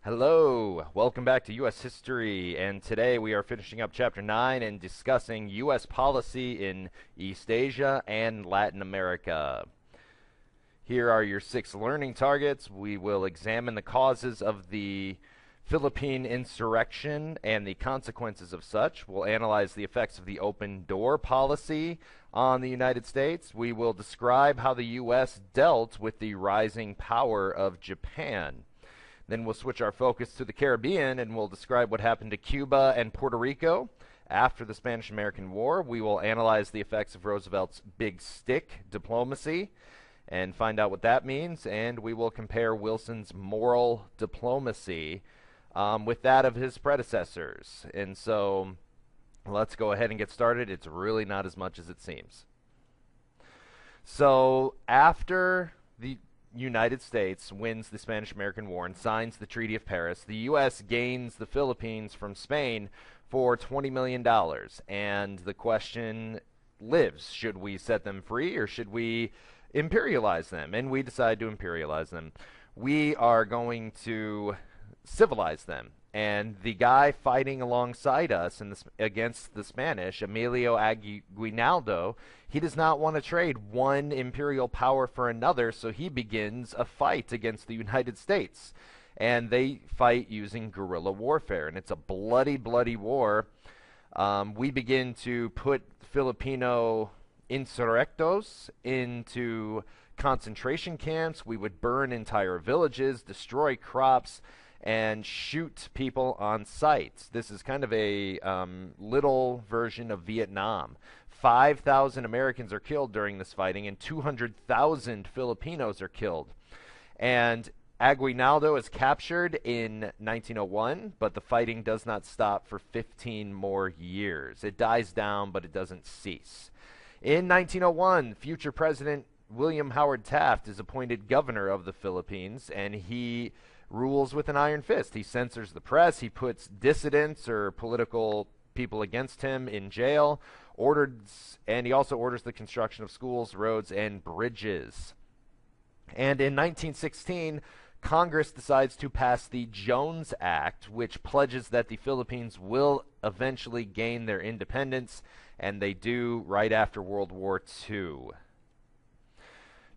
Hello, welcome back to U.S. History, and today we are finishing up Chapter 9 and discussing U.S. policy in East Asia and Latin America. Here are your 6 learning targets. We will examine the causes of the Philippine insurrection and the consequences of such. We'll analyze the effects of the open door policy on the United States. We will describe how the U.S. dealt with the rising power of Japan. Then we'll switch our focus to the Caribbean and we'll describe what happened to Cuba and Puerto Rico after the Spanish-American War. We will analyze the effects of Roosevelt's big stick diplomacy and find out what that means. And we will compare Wilson's moral diplomacy with that of his predecessors. And so let's go ahead and get started. It's really not as much as it seems. So after the United States wins the Spanish-American War and signs the Treaty of Paris, the U.S. gains the Philippines from Spain for $20 million. And the question lives, should we set them free or should we imperialize them? And we decide to imperialize them. We are going to civilize them. And the guy fighting alongside us against the Spanish, Emilio Aguinaldo, he does not want to trade one imperial power for another, so he begins a fight against the United States. And they fight using guerrilla warfare, and it's a bloody, bloody war. We begin to put Filipino insurrectos into concentration camps. We would burn entire villages, destroy crops, and shoot people on sight. This is kind of a little version of Vietnam. 5,000 Americans are killed during this fighting, and 200,000 Filipinos are killed. And Aguinaldo is captured in 1901, but the fighting does not stop for 15 more years. It dies down, but it doesn't cease. In 1901, future President William Howard Taft is appointed governor of the Philippines, and he rules with an iron fist. He censors the press. He puts dissidents or political people against him in jail. And he also orders the construction of schools, roads, and bridges. And in 1916, Congress decides to pass the Jones Act, which pledges that the Philippines will eventually gain their independence, and they do right after World War II.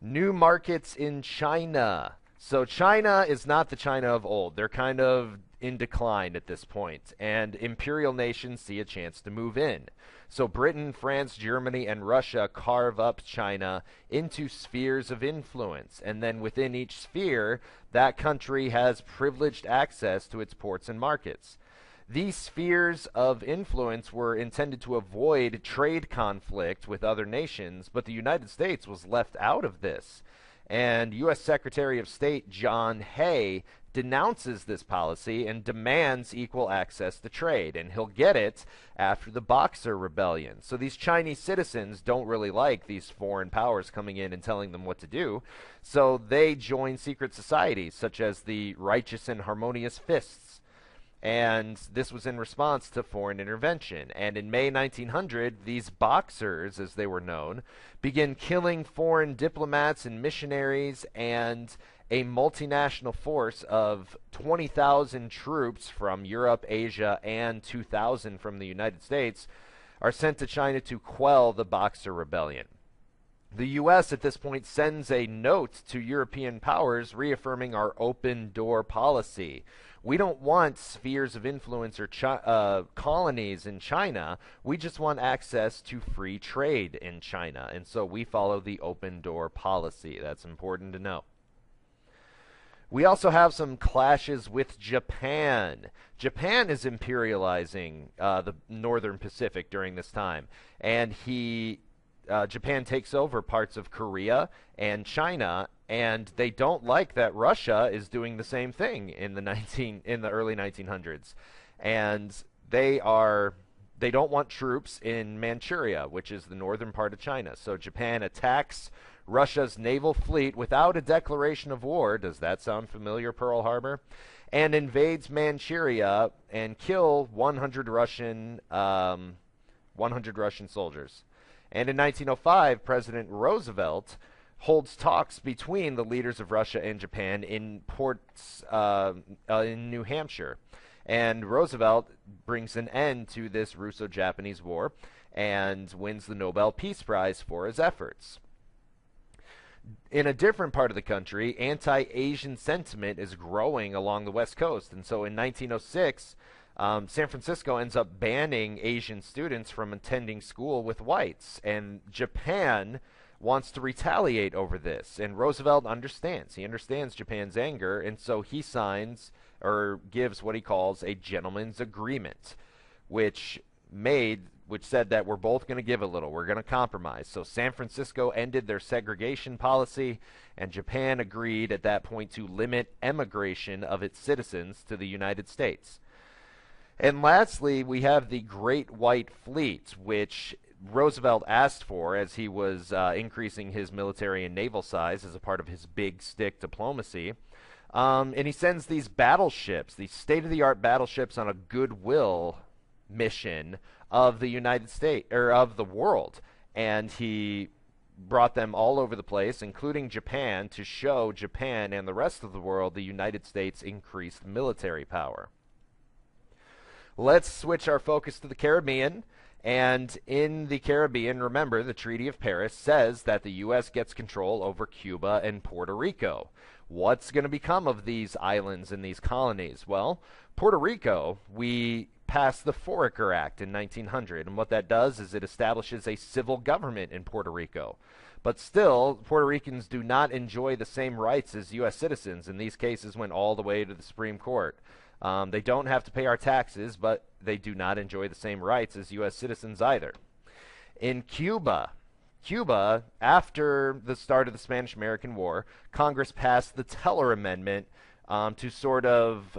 New markets in China. So China is not the China of old. They're kind of in decline at this point, and imperial nations see a chance to move in. So Britain, France, Germany, and Russia carve up China into spheres of influence, and then within each sphere, that country has privileged access to its ports and markets. These spheres of influence were intended to avoid trade conflict with other nations, but the United States was left out of this. And U.S. Secretary of State John Hay denounces this policy and demands equal access to trade. And he'll get it after the Boxer Rebellion. So these Chinese citizens don't really like these foreign powers coming in and telling them what to do. So they join secret societies, such as the Righteous and Harmonious Fists. And this was in response to foreign intervention. And in May 1900, these Boxers, as they were known, begin killing foreign diplomats and missionaries, and a multinational force of 20,000 troops from Europe, Asia, and 2,000 from the United States are sent to China to quell the Boxer Rebellion. The U.S. at this point sends a note to European powers reaffirming our open door policy. We don't want spheres of influence or colonies in China. We just want access to free trade in China. And so we follow the open door policy. That's important to know. We also have some clashes with Japan. Japan is imperializing the Northern Pacific during this time. And Japan takes over parts of Korea and China, and they don't like that Russia is doing the same thing in the early 1900s. And they don't want troops in Manchuria, which is the northern part of China. So Japan attacks Russia's naval fleet without a declaration of war. Does that sound familiar, Pearl Harbor? And invades Manchuria and kill 100 Russian soldiers. And in 1905, President Roosevelt holds talks between the leaders of Russia and Japan in ports in New Hampshire. And Roosevelt brings an end to this Russo-Japanese war and wins the Nobel Peace Prize for his efforts. In a different part of the country, anti-Asian sentiment is growing along the West Coast. And so in 1906, San Francisco ends up banning Asian students from attending school with whites. And Japan wants to retaliate over this. And Roosevelt understands. He understands Japan's anger. And so he signs or gives what he calls a gentleman's agreement, which said that we're both going to give a little. We're going to compromise. So San Francisco ended their segregation policy, and Japan agreed at that point to limit emigration of its citizens to the United States. And lastly, we have the Great White Fleet, which Roosevelt asked for as he was increasing his military and naval size as a part of his big stick diplomacy. And he sends these battleships, these state-of-the-art battleships on a goodwill mission of the United States, or of the world. And he brought them all over the place, including Japan, to show Japan and the rest of the world the United States' increased military power. Let's switch our focus to the Caribbean. And in the Caribbean, remember, the Treaty of Paris says that the U.S. gets control over Cuba and Puerto Rico. What's going to become of these islands and these colonies? Well, Puerto Rico, we passed the Foraker Act in 1900, and what that does is it establishes a civil government in Puerto Rico. But still, Puerto Ricans do not enjoy the same rights as U.S. citizens, and these cases went all the way to the Supreme Court. They don't have to pay our taxes, but they do not enjoy the same rights as U.S. citizens either. In Cuba, after the start of the Spanish-American War, Congress passed the Teller Amendment to sort of...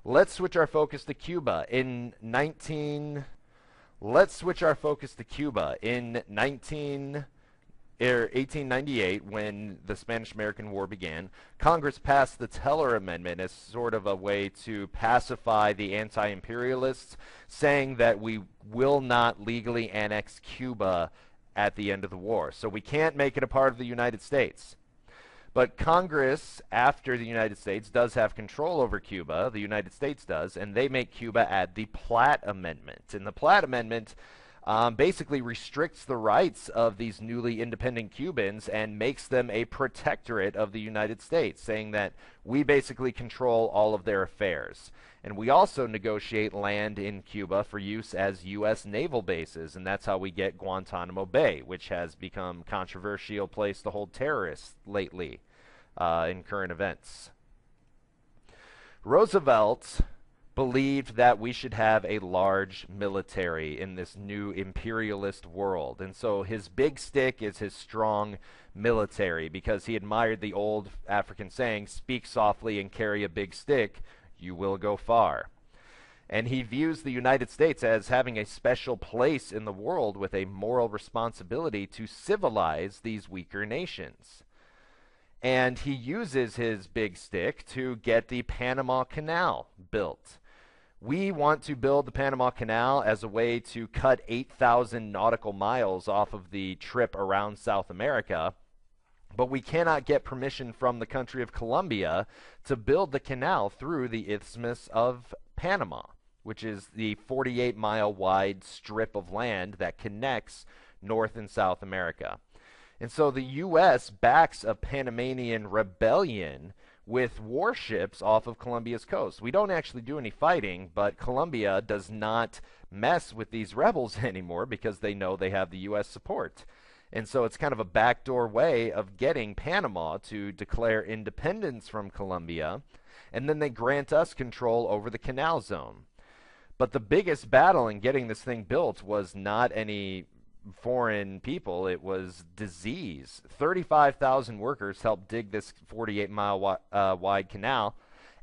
let's switch our focus to Cuba. In 1898, when the Spanish-American War began, Congress passed the Teller Amendment as sort of a way to pacify the anti-imperialists, saying that we will not legally annex Cuba at the end of the war. So we can't make it a part of the United States. But Congress, after the United States, does have control over Cuba. The United States does, and they make Cuba add the Platt Amendment. And the Platt Amendment basically restricts the rights of these newly independent Cubans and makes them a protectorate of the United States, saying that we basically control all of their affairs. And we also negotiate land in Cuba for use as U.S. naval bases, and that's how we get Guantanamo Bay, which has become a controversial place to hold terrorists lately in current events. Roosevelt believed that we should have a large military in this new imperialist world. And so his big stick is his strong military, because he admired the old African saying, speak softly and carry a big stick, you will go far. And he views the United States as having a special place in the world with a moral responsibility to civilize these weaker nations. And he uses his big stick to get the Panama Canal built. We want to build the Panama Canal as a way to cut 8,000 nautical miles off of the trip around South America, but we cannot get permission from the country of Colombia to build the canal through the Isthmus of Panama, which is the 48-mile wide strip of land that connects North and South America. And so the U.S. backs a Panamanian rebellion with warships off of Colombia's coast. We don't actually do any fighting, but Colombia does not mess with these rebels anymore because they know they have the U.S. support. And so it's kind of a backdoor way of getting Panama to declare independence from Colombia, and then they grant us control over the canal zone. But the biggest battle in getting this thing built was not any foreign people, it was disease. 35,000 workers helped dig this 48-mile wide canal,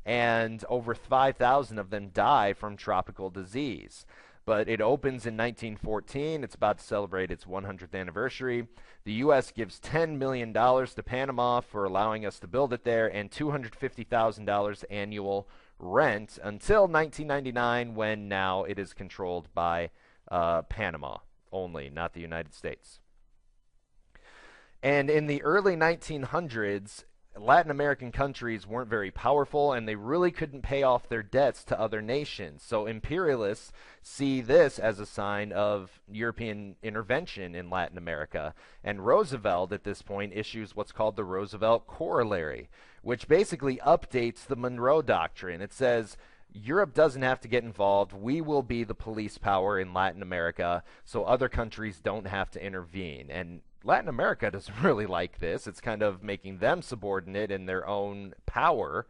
and over 5,000 of them die from tropical disease. But it opens in 1914. It's about to celebrate its 100th anniversary. The U.S. gives $10 million to Panama for allowing us to build it there, and $250,000 annual rent until 1999, when now it is controlled by Panama only, not the United States. And in the early 1900s, Latin American countries weren't very powerful and they really couldn't pay off their debts to other nations. So imperialists see this as a sign of European intervention in Latin America. And Roosevelt, at this point, issues what's called the Roosevelt Corollary, which basically updates the Monroe Doctrine. It says, Europe doesn't have to get involved. We will be the police power in Latin America, so other countries don't have to intervene. And Latin America doesn't really like this. It's kind of making them subordinate in their own power,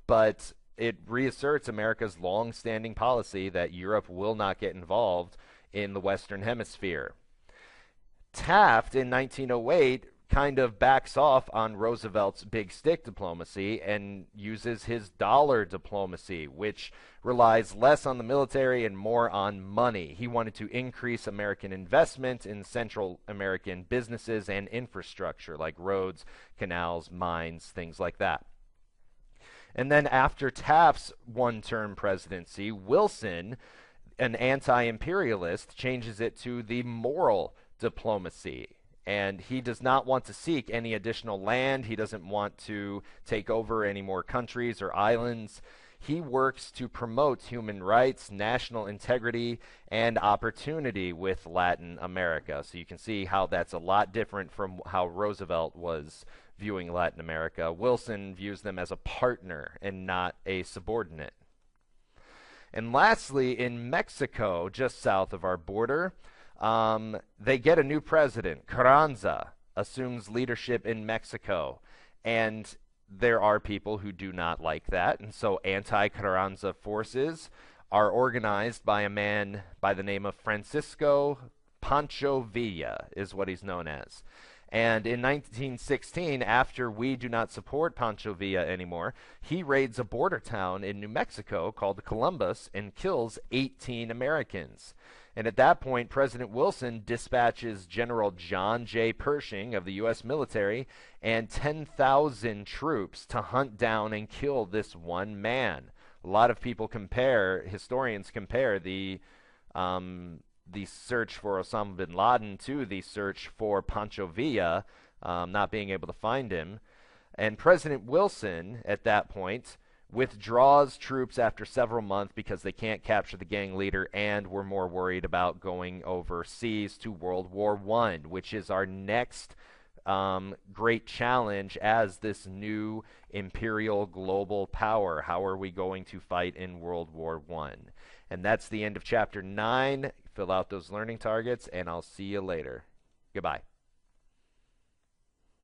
but it reasserts America's long-standing policy that Europe will not get involved in the Western Hemisphere. Taft, in 1908, kind of backs off on Roosevelt's big stick diplomacy and uses his dollar diplomacy, which relies less on the military and more on money. He wanted to increase American investment in Central American businesses and infrastructure like roads, canals, mines, things like that. And then after Taft's one-term presidency, Wilson, an anti-imperialist, changes it to the moral diplomacy. And he does not want to seek any additional land. He doesn't want to take over any more countries or islands. He works to promote human rights, national integrity, and opportunity with Latin America. So you can see how that's a lot different from how Roosevelt was viewing Latin America. Wilson views them as a partner and not a subordinate. And lastly, in Mexico, just south of our border, they get a new president. Carranza assumes leadership in Mexico, and there are people who do not like that, and so anti-Carranza forces are organized by a man by the name of Francisco Pancho Villa, is what he's known as. And in 1916, after we do not support Pancho Villa anymore, he raids a border town in New Mexico called Columbus and kills 18 Americans. And at that point, President Wilson dispatches General John J. Pershing of the U.S. military and 10,000 troops to hunt down and kill this one man. A lot of people historians compare the search for Osama bin Laden to the search for Pancho Villa, not being able to find him. And President Wilson, at that point, withdraws troops after several months because they can't capture the gang leader and we're more worried about going overseas to World War I, which is our next great challenge as this new imperial global power. How are we going to fight in World War I? And that's the end of Chapter 9. Fill out those learning targets, and I'll see you later. Goodbye.